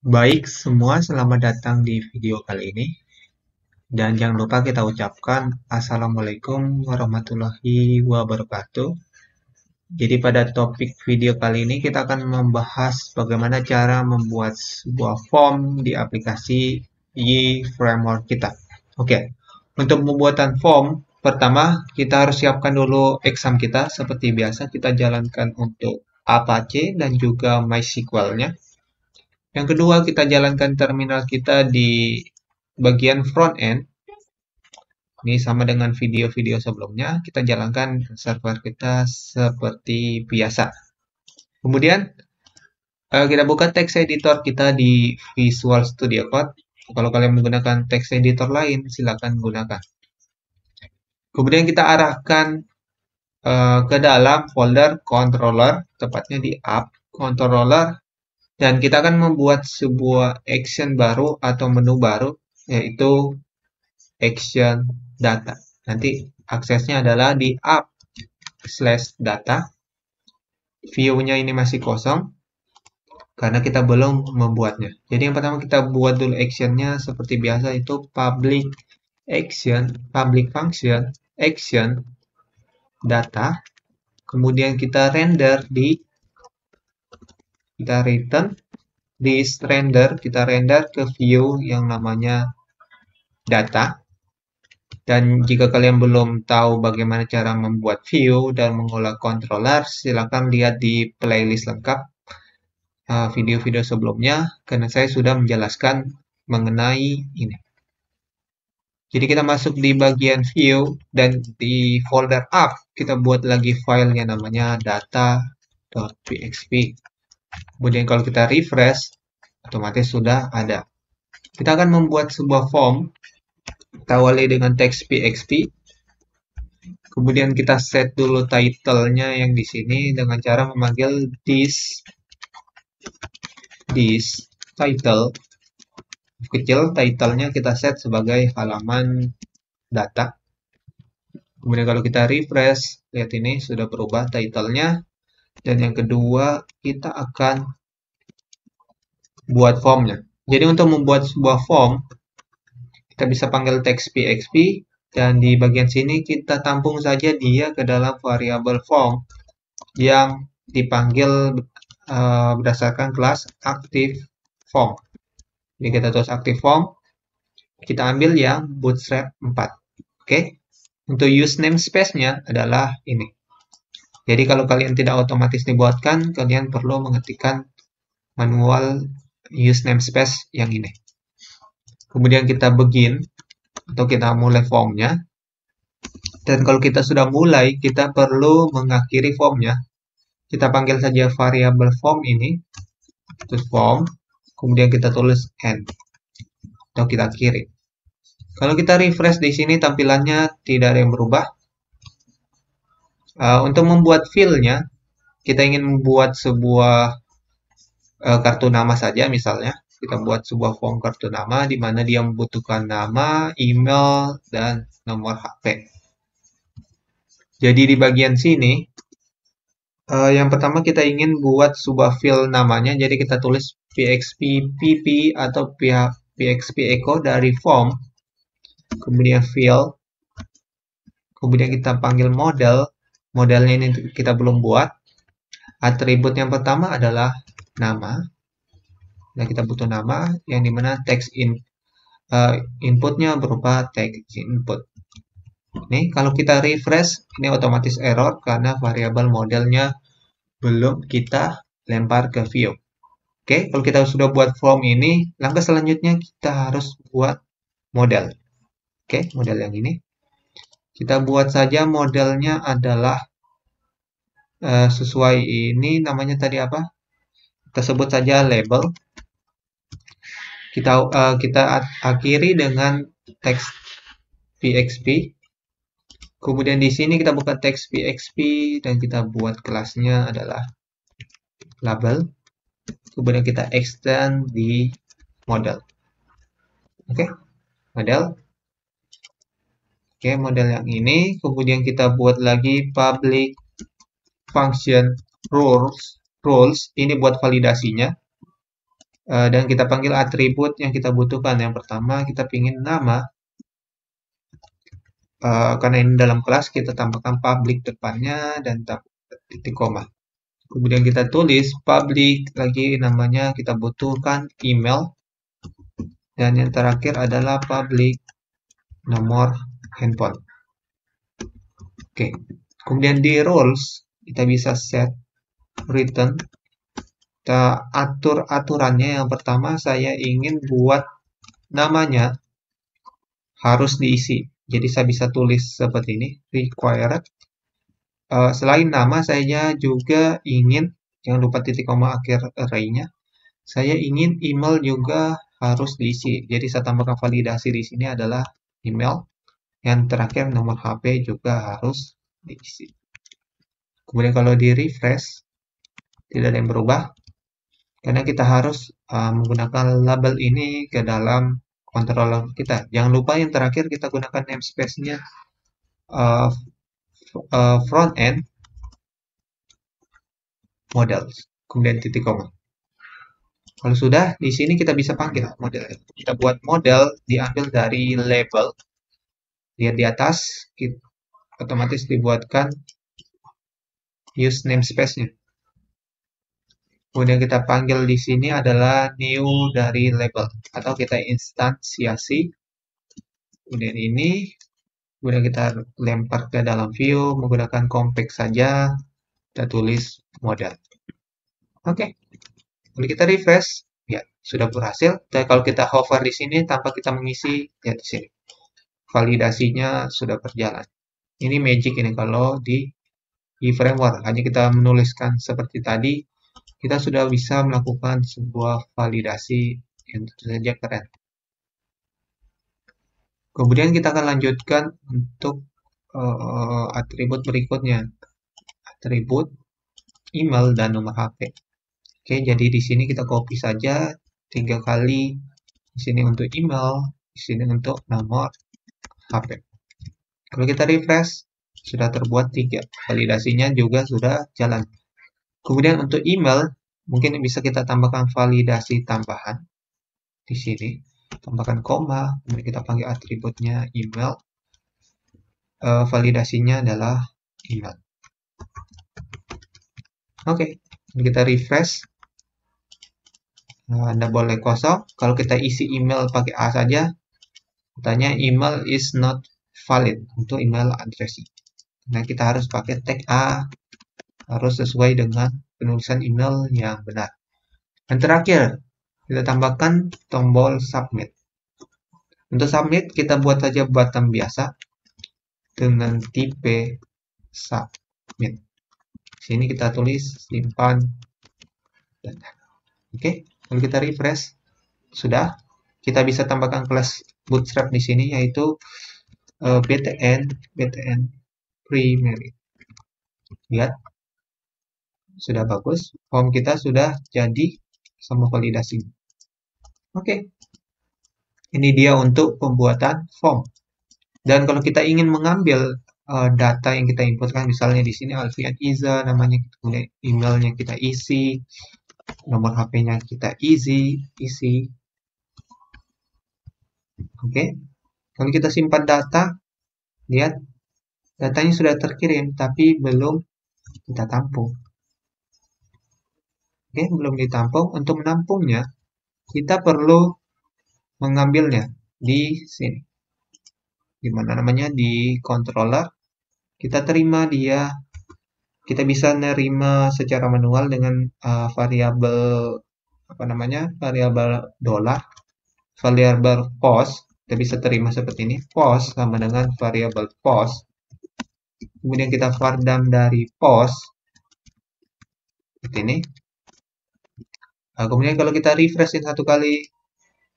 Baik semua, selamat datang di video kali ini. Dan jangan lupa kita ucapkan Assalamualaikum warahmatullahi wabarakatuh. Jadi pada topik video kali ini kita akan membahas bagaimana cara membuat sebuah form di aplikasi Framework kita. Oke, untuk pembuatan form, pertama kita harus siapkan dulu exam kita. Seperti biasa kita jalankan untuk Apache dan juga MySQL-nya. Yang kedua, kita jalankan terminal kita di bagian front end. Ini sama dengan video-video sebelumnya, kita jalankan server kita seperti biasa. Kemudian, kita buka text editor kita di Visual Studio Code. Kalau kalian menggunakan text editor lain, silakan gunakan. Kemudian kita arahkan ke dalam folder controller, tepatnya di app controller. Dan kita akan membuat sebuah action baru atau menu baru, yaitu action data. Nanti aksesnya adalah di app/data. View-nya ini masih kosong karena kita belum membuatnya. Jadi yang pertama kita buat dulu action-nya seperti biasa, itu public action, public function, action data. Kemudian kita render kita return this render, kita render ke view yang namanya data. Dan jika kalian belum tahu bagaimana cara membuat view dan mengolah controller, silakan lihat di playlist lengkap video-video sebelumnya, karena saya sudah menjelaskan mengenai ini. Jadi kita masuk di bagian view dan di folder app, kita buat lagi filenya namanya data.php. Kemudian kalau kita refresh, otomatis sudah ada. Kita akan membuat sebuah form. Kita awali dengan teks PHP. Kemudian kita set dulu title-nya yang di sini dengan cara memanggil this title. Kecil, title-nya kita set sebagai halaman data. Kemudian kalau kita refresh, lihat ini sudah berubah title-nya. Dan yang kedua, kita akan buat form-nya. Jadi untuk membuat sebuah form, kita bisa panggil text PHP, dan di bagian sini kita tampung saja dia ke dalam variabel form yang dipanggil berdasarkan kelas active form. Jadi kita tulis active form, kita ambil yang bootstrap 4. Oke. Untuk use namespace-nya adalah ini. Jadi kalau kalian tidak otomatis dibuatkan, kalian perlu mengetikkan manual use namespace yang ini. Kemudian kita begin atau kita mulai formnya. Dan kalau kita sudah mulai, kita perlu mengakhiri formnya. Kita panggil saja variabel form ini, terus form, kemudian kita tulis end atau kita akhiri. Kalau kita refresh di sini tampilannya tidak ada yang berubah. Untuk membuat fill-nya, kita ingin membuat sebuah kartu nama saja misalnya. Kita buat sebuah form kartu nama di mana dia membutuhkan nama, email, dan nomor HP. Jadi di bagian sini, yang pertama kita ingin buat sebuah field namanya, jadi kita tulis php pp atau php echo dari form, kemudian field, kemudian kita panggil model, modelnya ini kita belum buat. Atribut yang pertama adalah nama, dan kita butuh nama yang dimana text inputnya berupa text input. Nih, kalau kita refresh, ini otomatis error karena variabel modelnya belum kita lempar ke view. Oke, kalau kita sudah buat form ini, langkah selanjutnya kita harus buat model. Oke, model yang ini. Kita buat saja modelnya adalah sesuai ini, namanya tadi apa? Kita sebut saja label. Kita akhiri dengan teks PHP. Kemudian di sini kita buka teks PHP dan kita buat kelasnya adalah label. Kemudian kita extend di model. Oke, model. Oke, model yang ini. Kemudian kita buat lagi public function rules. Ini buat validasinya. Dan kita panggil atribut yang kita butuhkan. Yang pertama kita pingin nama. Karena ini dalam kelas kita tambahkan public depannya dan titik koma. Kemudian kita tulis public lagi, namanya kita butuhkan email. Dan yang terakhir adalah public nomor handphone. Oke. Kemudian di roles kita bisa set return. Kita atur aturannya. Yang pertama saya ingin buat namanya harus diisi. Jadi saya bisa tulis seperti ini, required. Selain nama, saya juga ingin, jangan lupa titik koma akhir array-nya. Saya ingin email juga harus diisi. Jadi saya tambahkan validasi di sini adalah email. Yang terakhir nomor HP juga harus diisi. Kemudian kalau di refresh, tidak ada yang berubah. Karena kita harus menggunakan label ini ke dalam controller kita. Jangan lupa yang terakhir kita gunakan namespace-nya front end models, kemudian titik koma. Kalau sudah, di sini kita bisa panggil model. Kita buat model diambil dari label. Lihat di atas, kita otomatis dibuatkan use namespace-nya. Kemudian kita panggil di sini adalah new dari label, atau kita instansiasi. Kemudian ini, kemudian kita lempar ke dalam view menggunakan compact saja. Kita tulis model. Oke. Kalau kita refresh, ya sudah berhasil. Dan kalau kita hover di sini tanpa kita mengisi, ya di sini validasinya sudah berjalan. Ini magic ini kalau di framework. Hanya kita menuliskan seperti tadi, kita sudah bisa melakukan sebuah validasi yang tentu saja keren. Kemudian kita akan lanjutkan untuk atribut berikutnya. Atribut email dan nomor HP. Oke, jadi di sini kita copy saja 3 kali. Di sini untuk email, di sini untuk nomor HP. Kalau kita refresh, sudah terbuat 3. Validasinya juga sudah jalan. Kemudian untuk email, mungkin bisa kita tambahkan validasi tambahan. Di sini, tambahkan koma, kemudian kita panggil atributnya email. Validasinya adalah email. Oke, kita refresh. Anda boleh kosong. Kalau kita isi email pakai A saja, katanya email is not valid untuk email address. Nah, kita harus pakai tag A, harus sesuai dengan penulisan email yang benar. Dan terakhir, kita tambahkan tombol submit. Untuk submit, kita buat saja button biasa dengan tipe submit. Sini kita tulis simpan data. Oke, kalau kita refresh, sudah. Kita bisa tambahkan kelas bootstrap di sini, yaitu btn primary. Lihat, sudah bagus. Form kita sudah jadi sama validasi. Oke, ini dia untuk pembuatan form. Dan kalau kita ingin mengambil data yang kita inputkan, misalnya di sini Alfian Iza, namanya, kemudian emailnya kita isi, nomor HP-nya kita isi. Oke, kalau kita simpan data, lihat datanya sudah terkirim, tapi belum kita tampung. Oke, belum ditampung. Untuk menampungnya, kita perlu mengambilnya di sini. Di mana namanya? Di controller. Kita terima dia. Kita bisa nerima secara manual dengan variabel apa namanya? Variabel $, variabel post. Kita bisa terima seperti ini. Post sama dengan variabel post. Kemudian kita vardam dari post seperti ini. Kemudian kalau kita refreshin satu kali,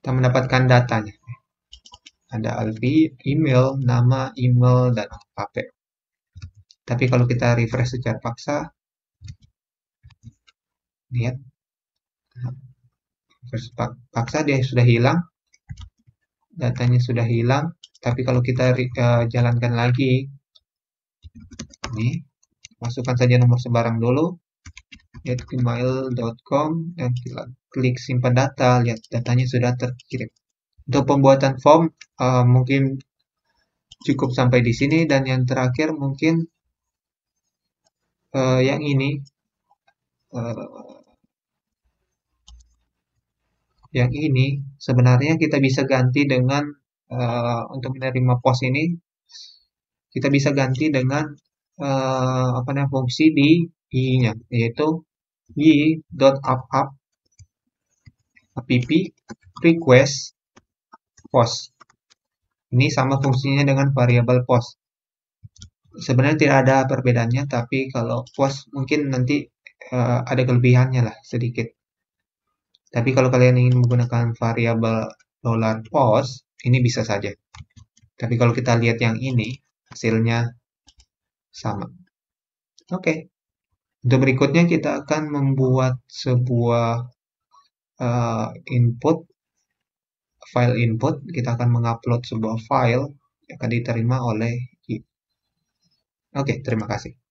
kita mendapatkan datanya. Ada Alfi, email, nama, email, dan HP. Tapi kalau kita refresh secara paksa, lihat, paksa dia sudah hilang, datanya sudah hilang. Tapi kalau kita jalankan lagi, ini masukkan saja nomor sembarang dulu, @gmail.com dan klik simpan data, lihat datanya sudah terkirim. Untuk pembuatan form mungkin cukup sampai di sini, dan yang terakhir mungkin yang ini. eh, yang ini sebenarnya kita bisa ganti dengan untuk menerima pos ini kita bisa ganti dengan apa namanya fungsi di i-nya, yaitu y.up app request post. Ini sama fungsinya dengan variabel post. Sebenarnya tidak ada perbedaannya, tapi kalau post mungkin nanti ada kelebihannya lah sedikit. Tapi kalau kalian ingin menggunakan variabel $post, ini bisa saja. Tapi kalau kita lihat yang ini, hasilnya sama. Oke. Untuk berikutnya kita akan membuat sebuah input, file input. Kita akan mengupload sebuah file yang akan diterima oleh. Oke, terima kasih.